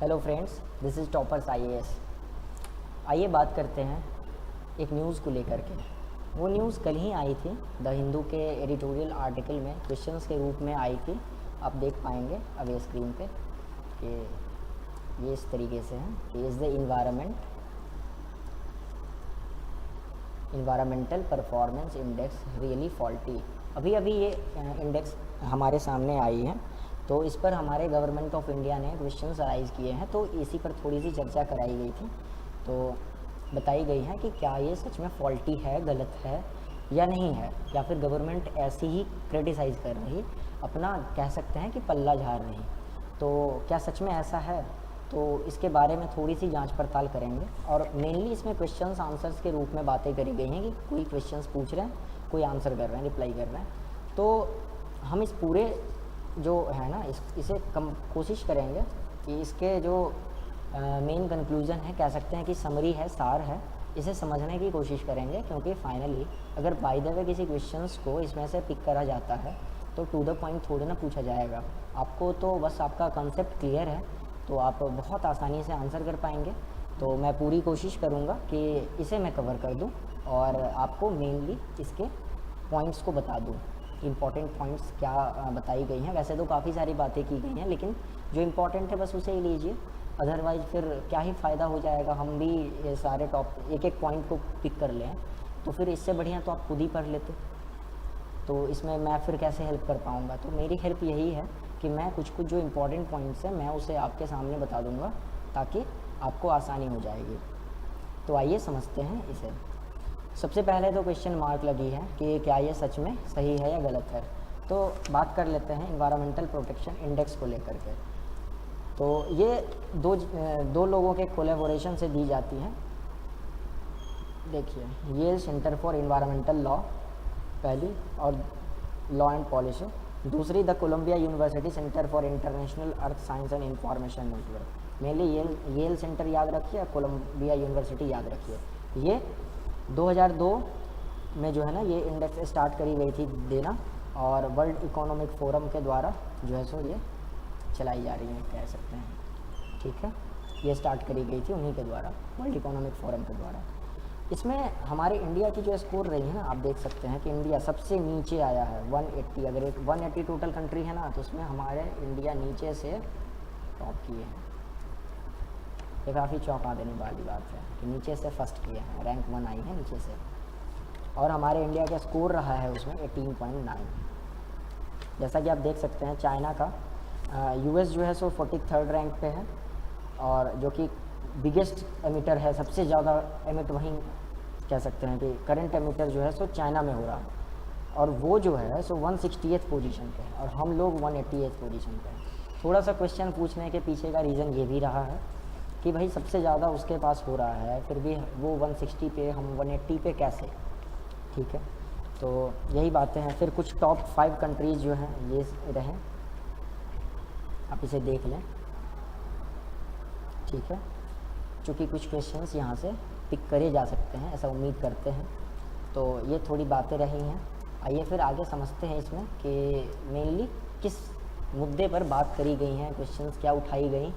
Hello friends, this is toppers IAS. आइए बात करते हैं एक न्यूज़ को लेकर के। वो न्यूज़ कल ही आई थी, द हिंदू के एडिटोरियल आर्टिकल में क्वेश्चंस के रूप में आई थी। आप देख पाएंगे अभी स्क्रीन पे कि ये इस तरीके से है कि is the environmental performance index really faulty. अभी अभी ये इंडेक्स हमारे सामने आई है, तो इस पर हमारे गवर्नमेंट ऑफ इंडिया ने क्वेश्चंस राइज़ किए हैं, तो इसी पर थोड़ी सी चर्चा कराई गई थी। तो बताई गई है कि क्या ये सच में फॉल्टी है, गलत है या नहीं है, या फिर गवर्नमेंट ऐसे ही क्रिटिसाइज़ कर रही, अपना कह सकते हैं कि पल्ला झाड़ रही। तो क्या सच में ऐसा है? तो इसके बारे में थोड़ी सी जांच पड़ताल करेंगे, और मेनली इसमें क्वेश्चंस आंसर्स के रूप में बातें करी गई हैं कि कोई क्वेश्चंस पूछ रहे हैं, कोई आंसर कर रहे हैं, रिप्लाई कर रहे हैं। तो हम इस पूरे जो है ना इसे कोशिश करेंगे कि इसके जो मेन कंक्लूज़न है, कह सकते हैं कि समरी है, सार है, इसे समझने की कोशिश करेंगे। क्योंकि फाइनली अगर बाय द वे किसी क्वेश्चंस को इसमें से पिक करा जाता है तो टू द पॉइंट थोड़ी ना पूछा जाएगा। आपको तो बस आपका कॉन्सेप्ट क्लियर है तो आप बहुत आसानी से आंसर कर पाएंगे। तो मैं पूरी कोशिश करूँगा कि इसे मैं कवर कर दूँ और आपको मेनली इसके पॉइंट्स को बता दूँ। इम्पॉर्टेंट पॉइंट्स क्या बताई गई हैं। वैसे तो काफ़ी सारी बातें की गई हैं, लेकिन जो इम्पॉर्टेंट है बस उसे ही लीजिए। अदरवाइज़ फिर क्या ही फ़ायदा हो जाएगा, हम भी ये सारे एक एक पॉइंट को पिक कर लें, तो फिर इससे बढ़िया तो आप खुद ही पढ़ लेते। तो इसमें मैं फिर कैसे हेल्प कर पाऊँगा? तो मेरी हेल्प यही है कि मैं कुछ जो इम्पॉर्टेंट पॉइंट्स हैं मैं उसे आपके सामने बता दूँगा, ताकि आपको आसानी हो जाएगी। तो आइए समझते हैं इसे। सबसे पहले तो क्वेश्चन मार्क लगी है कि क्या ये सच में सही है या गलत है। तो बात कर लेते हैं इन्वायरमेंटल प्रोटेक्शन इंडेक्स को लेकर के। तो ये दो लोगों के कोलैबोरेशन से दी जाती है। देखिए, ये सेंटर फॉर इन्वायरमेंटल लॉ पहली और लॉ एंड पॉलिसी, दूसरी the Columbia University Centre for International Earth Science and Information Network. Mainly Yale Centre याद रखिए, कोलंबिया यूनिवर्सिटी याद रखिए। ये 2002 में जो है ना ये इंडेक्स स्टार्ट करी गई थी देना, और वर्ल्ड इकोनॉमिक फोरम के द्वारा जो है सो ये चलाई जा रही है, कह सकते हैं। ठीक है, ये स्टार्ट करी गई थी उन्हीं के द्वारा, वर्ल्ड इकोनॉमिक फोरम के द्वारा। इसमें हमारे इंडिया की जो स्कोर रही है ना, आप देख सकते हैं कि इंडिया सबसे नीचे आया है 180। अगर 180 टोटल कंट्री है ना, तो उसमें हमारे इंडिया नीचे से टॉप किए हैं। ये काफ़ी चौंका देने वाली बात है कि नीचे से फर्स्ट किया है, रैंक 1 आई है नीचे से। और हमारे इंडिया का स्कोर रहा है उसमें 18.9। जैसा कि आप देख सकते हैं चाइना का यूएस जो है सो 43rd रैंक पे है, और जो कि बिगेस्ट एमिटर है, सबसे ज़्यादा एमिट वहीं कह सकते हैं कि करंट एमिटर जो है सो चाइना में हो रहा है, और वो जो है सो 160th पोजीशन पे है और हम लोग 180th पोजीशन पे हैं। थोड़ा सा क्वेश्चन पूछने के पीछे का रीज़न ये भी रहा है कि भाई सबसे ज़्यादा उसके पास हो रहा है, फिर भी वो 160 पे, हम 180 पे कैसे? ठीक है, तो यही बातें हैं। फिर कुछ टॉप 5 कंट्रीज़ जो हैं ये रहें, आप इसे देख लें। ठीक है, चूँकि कुछ क्वेश्चंस यहाँ से पिक करे जा सकते हैं, ऐसा उम्मीद करते हैं। तो ये थोड़ी बातें रही हैं। आइए फिर आगे समझते हैं इसमें कि मेनली किस मुद्दे पर बात करी गई हैं, क्वेश्चंस क्या उठाई गई,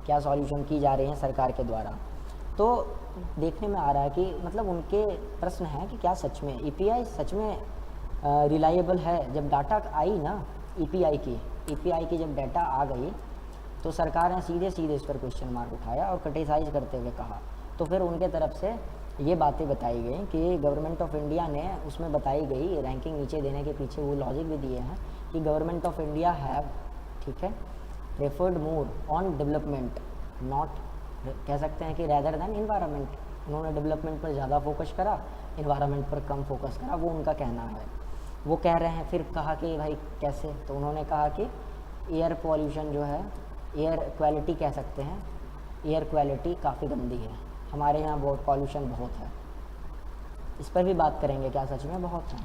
क्या सॉल्यूशन की जा रही हैं सरकार के द्वारा। तो देखने में आ रहा है कि मतलब उनके प्रश्न है कि क्या सच में ईपीआई सच में रिलायबल है। जब डाटा आई ना ईपीआई की जब डाटा आ गई, तो सरकार ने सीधे इस पर क्वेश्चन मार्क उठाया और क्रिटिसाइज करते हुए कहा। तो फिर उनके तरफ से ये बातें बताई गई कि गवर्नमेंट ऑफ इंडिया ने उसमें बताई गई, रैंकिंग नीचे देने के पीछे वो लॉजिक भी दिए हैं कि गवर्नमेंट ऑफ इंडिया हैव, ठीक है, referred more on development, not कह सकते हैं कि रैदर देन इन्वायरमेंट। उन्होंने डेवलपमेंट पर ज़्यादा फोकस करा, इन्वायरमेंट पर कम फोकस करा, वो उनका कहना है। वो कह रहे हैं, फिर कहा कि भाई कैसे? तो उन्होंने कहा कि एयर पॉल्यूशन जो है, एयर क्वालिटी कह सकते हैं, एयर क्वालिटी काफ़ी गंदी है, हमारे यहाँ बहुत पॉल्यूशन बहुत है। इस पर भी बात करेंगे, क्या सच में बहुत है?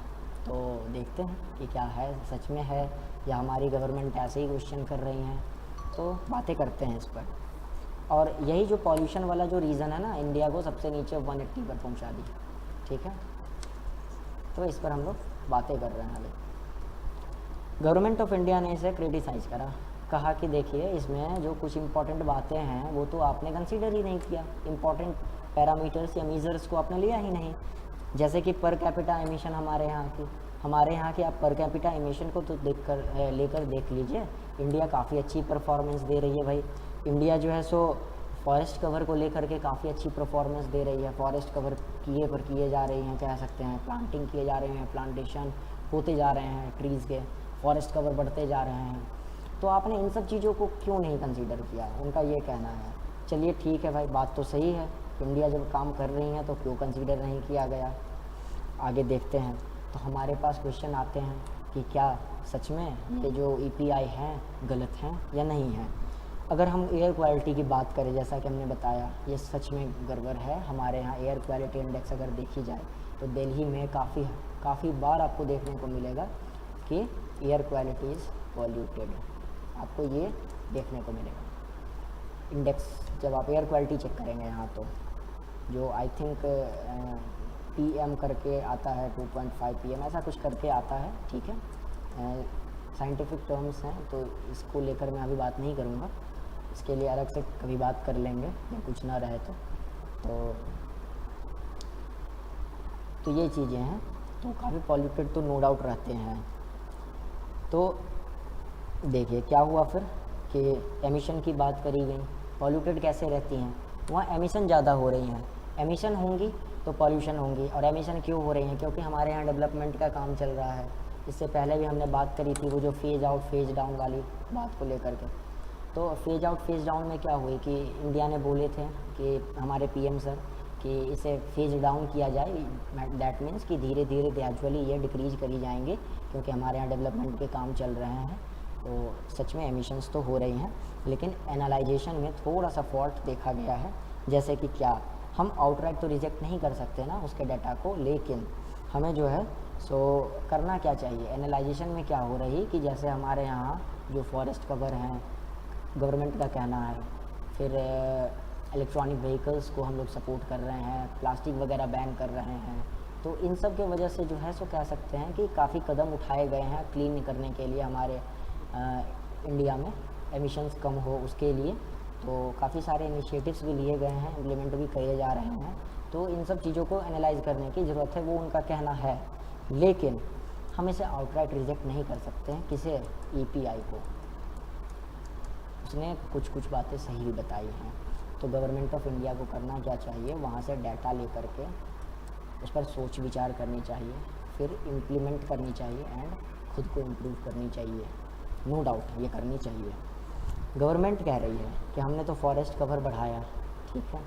तो देखते हैं कि क्या है, सच में है या हमारी गवर्नमेंट ऐसे ही क्वेश्चन कर रही हैं। तो बातें करते हैं इस पर। और यही जो पॉल्यूशन वाला जो रीज़न है ना, इंडिया को सबसे नीचे 180 पर पहुंचा दी। ठीक है, तो इस पर हम लोग बातें कर रहे हैं। अभी गवर्नमेंट ऑफ इंडिया ने इसे क्रिटिसाइज़ करा कहा कि देखिए इसमें जो कुछ इम्पोर्टेंट बातें हैं वो तो आपने कंसीडर ही नहीं किया, इम्पोर्टेंट पैरामीटर्स या मीज़र्स को आपने लिया ही नहीं। जैसे कि पर कैपिटा एमिशन हमारे यहाँ की आप पर कैपिटा एमिशन को तो लेकर देख लीजिए, इंडिया काफ़ी अच्छी परफॉर्मेंस दे रही है भाई। इंडिया जो है सो फॉरेस्ट कवर को लेकर के काफ़ी अच्छी परफॉर्मेंस दे रही है, फॉरेस्ट कवर किए जा रही हैं, कह सकते हैं प्लांटिंग किए जा रहे हैं, प्लांटेशन होते जा रहे हैं ट्रीज़ के, फॉरेस्ट कवर बढ़ते जा रहे हैं। तो आपने इन सब चीज़ों को क्यों नहीं कंसीडर किया, उनका ये कहना है। चलिए ठीक है भाई, बात तो सही है, इंडिया जब काम कर रही है तो क्यों कंसीडर नहीं किया गया। आगे देखते हैं तो हमारे पास क्वेश्चन आते हैं कि क्या सच में ये जो EPI हैं गलत हैं या नहीं हैं। अगर हम एयर क्वालिटी की बात करें, जैसा कि हमने बताया, ये सच में गड़बड़ है। हमारे यहाँ एयर क्वालिटी इंडेक्स अगर देखी जाए तो दिल्ली में काफ़ी बार आपको देखने को मिलेगा कि एयर क्वालिटी इज़ पॉल्यूटेड, आपको ये देखने को मिलेगा इंडेक्स जब आप एयर क्वालिटी चेक करेंगे यहाँ। तो जो आई थिंक PM करके आता है, 2.5 PM ऐसा कुछ करके आता है, ठीक है, साइंटिफिक टर्म्स हैं तो इसको लेकर मैं अभी बात नहीं करूँगा, इसके लिए अलग से कभी बात कर लेंगे या कुछ ना रहे तो ये चीज़ें हैं। तो काफ़ी पॉल्यूटेड तो नो डाउट रहते हैं। तो देखिए क्या हुआ फिर कि एमिशन की बात करी गई, पॉल्यूटेड कैसे रहती हैं, वहाँ एमिशन ज़्यादा हो रही हैं, एमिशन होंगी तो पॉल्यूशन होंगी। और एमिशन क्यों हो रही हैं, क्योंकि हमारे यहाँ डेवलपमेंट का काम चल रहा है। इससे पहले भी हमने बात करी थी वो जो फेज आउट फेज डाउन वाली बात को लेकर के। तो फेज आउट फेज डाउन में क्या हुई कि इंडिया ने बोले थे कि हमारे PM सर कि इसे फेज डाउन किया जाए, दैट मीन्स कि धीरे धीरे ग्रेजुअली ये डिक्रीज करी जाएंगे, क्योंकि हमारे यहाँ डेवलपमेंट के काम चल रहे हैं। तो सच में एमिशंस तो हो रही हैं, लेकिन एनालाइजेशन में थोड़ा सा फॉल्ट देखा गया है। जैसे कि क्या, हम आउटराइट तो रिजेक्ट नहीं कर सकते ना उसके डाटा को, लेकिन हमें जो है सो करना क्या चाहिए, एनालाइजेशन में क्या हो रही कि जैसे हमारे यहाँ जो फॉरेस्ट कवर हैं, गवर्नमेंट का कहना है, फिर इलेक्ट्रॉनिक व्हीकल्स को हम लोग सपोर्ट कर रहे हैं, प्लास्टिक वगैरह बैन कर रहे हैं। तो इन सब के वजह से जो है सो कह सकते हैं कि काफ़ी कदम उठाए गए हैं क्लीन करने के लिए हमारे इंडिया में, एमिशंस कम हो उसके लिए। तो काफ़ी सारे इनिशिएटिव्स भी लिए गए हैं, इम्प्लीमेंट भी किए जा रहे हैं। तो इन सब चीज़ों को एनालाइज करने की ज़रूरत है, वो उनका कहना है, लेकिन हम इसे आउटराइट रिजेक्ट नहीं कर सकते हैं। किसे, EPI को। उसने कुछ बातें सही भी बताई हैं। तो गवर्नमेंट ऑफ इंडिया को करना क्या चाहिए, वहाँ से डाटा ले करके उस पर सोच विचार करनी चाहिए, फिर इम्प्लीमेंट करनी चाहिए एंड खुद को इम्प्रूव करनी चाहिए। नो डाउट ये करनी चाहिए। गवर्नमेंट कह रही है कि हमने तो फॉरेस्ट कवर बढ़ाया, ठीक है,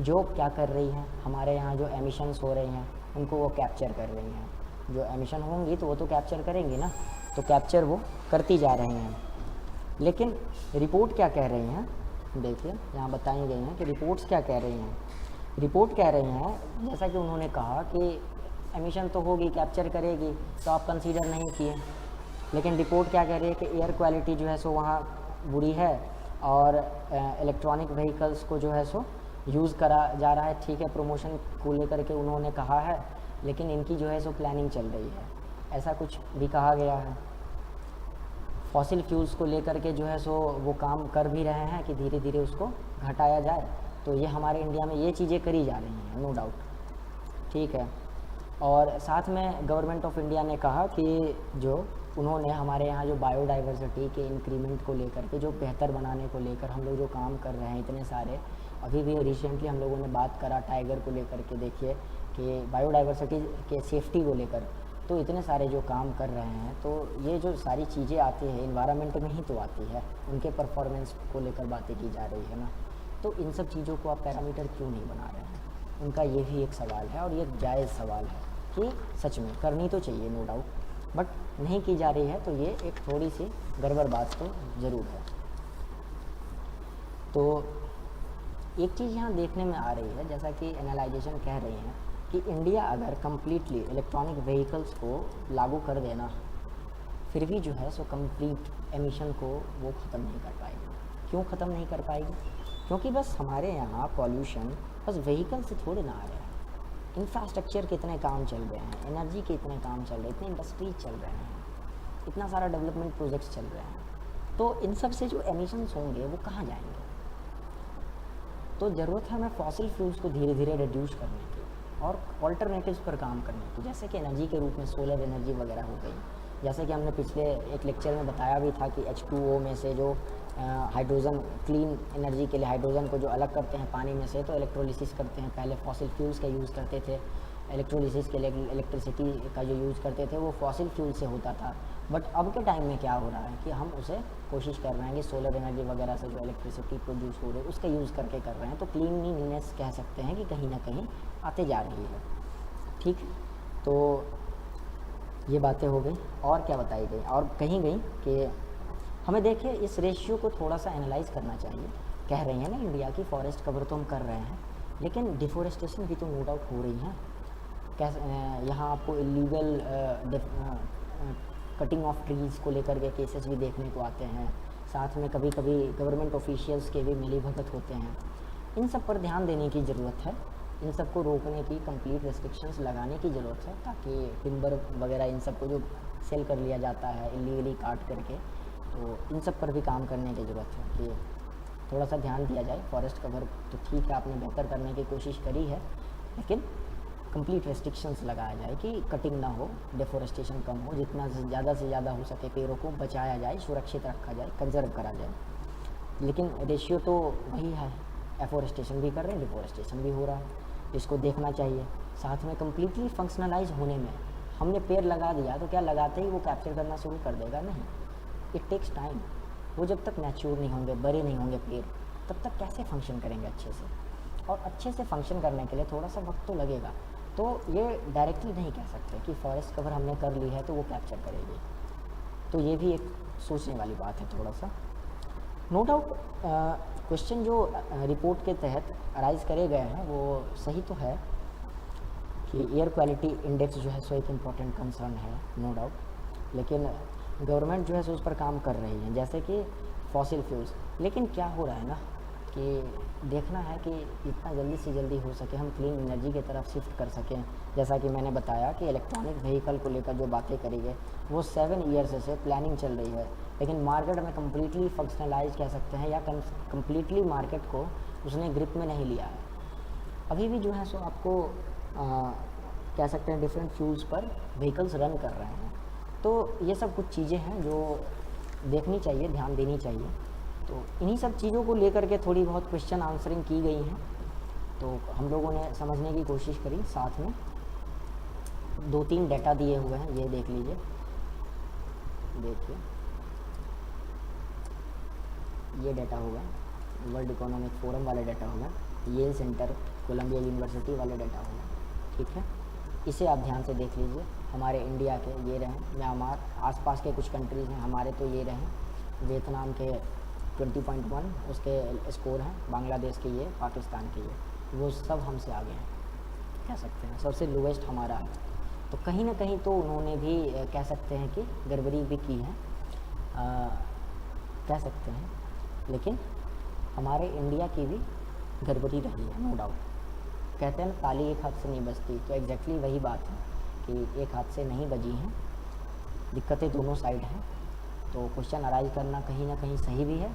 जो क्या कर रही है, हमारे यहाँ जो एमिशंस हो रही हैं उनको वो कैप्चर कर रही हैं। जो एमिशन होंगी तो वो तो कैप्चर करेंगी ना, तो कैप्चर वो करती जा रही हैं। लेकिन रिपोर्ट क्या कह रही हैं, देखिए यहाँ बताई गई हैं कि रिपोर्ट्स क्या कह रही हैं। रिपोर्ट कह रही हैं, जैसा कि उन्होंने कहा कि एमिशन तो होगी, कैप्चर करेगी, तो आप कंसीडर नहीं किए। लेकिन रिपोर्ट क्या कह रही है कि एयर क्वालिटी जो है सो वहाँ बुरी है और इलेक्ट्रॉनिक व्हीकल्स को जो है सो यूज़ करा जा रहा है, ठीक है, प्रमोशन को लेकर के उन्होंने कहा है, लेकिन इनकी जो है सो प्लानिंग चल रही है, ऐसा कुछ भी कहा गया है। फॉसिल फ्यूल्स को लेकर के जो है सो वो काम कर भी रहे हैं कि धीरे धीरे उसको घटाया जाए। तो ये हमारे इंडिया में ये चीज़ें करी जा रही हैं, नो डाउट, ठीक है। और साथ में गवर्नमेंट ऑफ इंडिया ने कहा कि जो उन्होंने हमारे यहाँ जो बायोडाइवर्सिटी के इंक्रीमेंट को लेकर के, जो बेहतर बनाने को लेकर हम लोग जो काम कर रहे हैं इतने सारे, अभी भी रिसेंटली हम लोगों ने बात करा टाइगर को लेकर के, देखिए कि बायोडाइवर्सिटी के सेफ्टी को लेकर, तो इतने सारे जो काम कर रहे हैं, तो ये जो सारी चीज़ें आती है इन्वायरमेंट में ही तो आती है, उनके परफॉर्मेंस को लेकर बातें की जा रही है ना। तो इन सब चीज़ों को आप पैरामीटर क्यों नहीं बना रहे हैं, उनका ये भी एक सवाल है, और ये जायज़ सवाल है कि सच में करनी तो चाहिए नो डाउट, बट नहीं की जा रही है, तो ये एक थोड़ी सी गड़बड़ बात तो ज़रूर है। तो एक चीज़ यहाँ देखने में आ रही है, जैसा कि एनालाइजेशन कह रही हैं कि इंडिया अगर कम्प्लीटली इलेक्ट्रॉनिक व्हीकल्स को लागू कर देना, फिर भी जो है सो कम्प्लीट एमिशन को वो ख़त्म नहीं कर पाएगी। क्यों ख़त्म नहीं कर पाएगी, क्योंकि बस हमारे यहाँ पॉल्यूशन बस व्हीकल से थोड़े ना आ रहा है, इंफ्रास्ट्रक्चर के इतने काम चल रहे हैं, एनर्जी के इतने काम चल रहे हैं, इतने इंडस्ट्रीज चल रहे हैं, इतना सारा डेवलपमेंट प्रोजेक्ट्स चल रहे हैं। तो इन सब से जो एमिशंस होंगे वो कहाँ जाएंगे? तो ज़रूरत है हमें फॉसिल फ्यूल्स को धीरे धीरे रिड्यूस करने की और ऑल्टरनेटिव्स पर काम करने की, जैसे कि एनर्जी के रूप में सोलर एनर्जी वगैरह हो गई। जैसे कि हमने पिछले एक लेक्चर में बताया भी था कि H2O में से जो हाइड्रोजन, क्लीन एनर्जी के लिए हाइड्रोजन को जो अलग करते हैं पानी में से, तो इलेक्ट्रोलिसिस करते हैं। पहले फॉसिल फ्यूल्स का यूज़ करते थे, इलेक्ट्रोलिसिस के लिए इलेक्ट्रिसिटी का जो यूज़ करते थे वो फॉसिल फ्यूल से होता था। बट अब के टाइम में क्या हो रहा है कि हम उसे कोशिश कर रहे हैं कि सोलर एनर्जी वगैरह से जो इलेक्ट्रिसिटी प्रोड्यूस हो रही है उसका यूज़ करके कर रहे हैं। तो क्लीनलीनेस कह सकते हैं कि कहीं ना कहीं आते जा रही है। ठीक, तो ये बातें हो गई। और क्या बताई गई? और कहीं गई कि हमें देखिए इस रेशियो को थोड़ा सा एनालाइज करना चाहिए। कह रही हैं ना इंडिया की फॉरेस्ट कवर तो हम कर रहे हैं, लेकिन डिफोरेस्टेशन भी तो नो डाउट हो रही है। कैसे यहाँ आपको इलीगल कटिंग ऑफ ट्रीज़ को लेकर के केसेस भी देखने को आते हैं। साथ में कभी कभी गवर्नमेंट ऑफिशियल्स के भी मिलीभगत होते हैं। इन सब पर ध्यान देने की ज़रूरत है, इन सब को रोकने की कंप्लीट रेस्ट्रिक्शंस लगाने की ज़रूरत है, ताकि टिम्बर वगैरह इन सब को जो सेल कर लिया जाता है इलीगली काट करके, तो इन सब पर भी काम करने की ज़रूरत है कि थोड़ा सा ध्यान दिया जाए। फॉरेस्ट कवर तो ठीक है, आपने बेहतर करने की कोशिश करी है, लेकिन कंप्लीट रेस्ट्रिक्शंस लगाया जाए कि कटिंग ना हो, डिफोरेस्टेशन कम हो, जितना ज़्यादा से ज़्यादा हो सके पेड़ों को बचाया जाए, सुरक्षित रखा जाए, कंजर्व करा जाए। लेकिन रेशियो तो वही है, एफोरेस्टेशन भी कर रहे हैं, डिफोरेस्टेशन भी हो रहा है, इसको देखना चाहिए। साथ में कम्प्लीटली फंक्शनलाइज होने में, हमने पेड़ लगा दिया तो क्या लगाते ही वो कैप्चर करना शुरू कर देगा? नहीं, इट टेक्स टाइम। वो जब तक मैच्योर नहीं होंगे, बड़े नहीं होंगे पेड़, तब तक कैसे फंक्शन करेंगे अच्छे से? और अच्छे से फंक्शन करने के लिए थोड़ा सा वक्त तो लगेगा। तो ये डायरेक्टली नहीं कह सकते कि फॉरेस्ट कवर हमने कर ली है तो वो कैप्चर करेगी। तो ये भी एक सोचने वाली बात है थोड़ा सा। नो डाउट क्वेश्चन जो रिपोर्ट के तहत अराइज करे गए हैं वो सही तो है कि एयर क्वालिटी इंडेक्स जो है सो एक इम्पॉर्टेंट कंसर्न है, नो डाउट। लेकिन गवर्नमेंट जो है सो उस पर काम कर रही है, जैसे कि फॉसिल फ्यूल्स। लेकिन क्या हो रहा है ना कि देखना है कि इतना जल्दी से जल्दी हो सके हम क्लीन एनर्जी की तरफ शिफ्ट कर सकें। जैसा कि मैंने बताया कि इलेक्ट्रॉनिक व्हीकल को लेकर जो बातें करी गई वो 7 ईयर्स से प्लानिंग चल रही है, लेकिन मार्केट में कम्प्लीटली फंक्शनलाइज कह सकते हैं या कम्प्लीटली मार्केट को उसने ग्रिप में नहीं लिया है। अभी भी जो है सो आपको कह सकते हैं डिफरेंट फ्यूल्स पर व्हीकल्स रन कर रहे हैं। तो ये सब कुछ चीज़ें हैं जो देखनी चाहिए, ध्यान देनी चाहिए। तो इन्हीं सब चीज़ों को लेकर के थोड़ी बहुत क्वेश्चन आंसरिंग की गई हैं, तो हम लोगों ने समझने की कोशिश करी। साथ में 2-3 डाटा दिए हुए हैं, ये देख लीजिए। देखिए ये डाटा होगा, वर्ल्ड इकोनॉमिक फोरम वाले डाटा होगा, येल सेंटर, कोलंबिया यूनिवर्सिटी वाले डाटा होगा, ठीक है। इसे आप ध्यान से देख लीजिए। हमारे इंडिया के ये रहे, म्यांमार, आसपास के कुछ कंट्रीज़ हैं हमारे तो ये रहे, वियतनाम के 20.1 उसके स्कोर हैं, बांग्लादेश के ये, पाकिस्तान के ये, वो सब हमसे आगे हैं कह सकते हैं। सबसे लोवेस्ट हमारा है। तो कहीं ना कहीं तो उन्होंने भी कह सकते हैं कि गड़बड़ी भी की है, कह सकते हैं। लेकिन हमारे इंडिया की भी गड़बड़ी रही है, नो डाउट। कहते हैं ना ताली एक हाथ से नहीं बजती, तो एग्जैक्टली वही बात है कि एक हाथ से नहीं बजी हैं, दिक्कतें दोनों साइड हैं। तो क्वेश्चन अराइज करना कहीं ना कहीं सही भी है,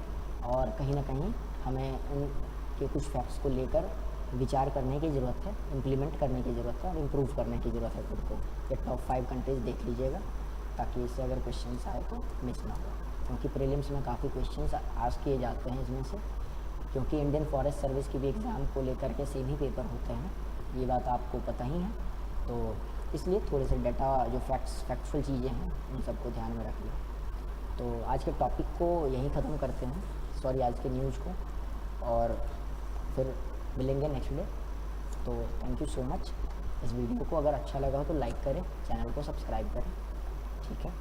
और कहीं ना कहीं हमें उनके कुछ फैक्ट्स को लेकर विचार करने की ज़रूरत है, इम्प्लीमेंट करने की ज़रूरत है और इम्प्रूव करने की ज़रूरत है खुद को। ये टॉप 5 कंट्रीज़ देख लीजिएगा, ताकि इससे अगर क्वेश्चन आए तो मिस ना हो, क्योंकि प्रीलिम्स में काफ़ी क्वेश्चन आस्क किए जाते हैं इसमें से, क्योंकि इंडियन फॉरेस्ट सर्विस की भी एग्ज़ाम को लेकर के सेम ही पेपर होते हैं, ये बात आपको पता ही है। तो इसलिए थोड़े से डाटा जो फैक्चुअल चीज़ें हैं उन सबको ध्यान में रखिए। तो आज के टॉपिक को यहीं ख़त्म करते हैं, सॉरी आज के न्यूज़ को, और फिर मिलेंगे नेक्स्ट डे। तो थैंक यू सो मच। इस वीडियो को अगर अच्छा लगा हो तो लाइक करें, चैनल को सब्सक्राइब करें, ठीक है।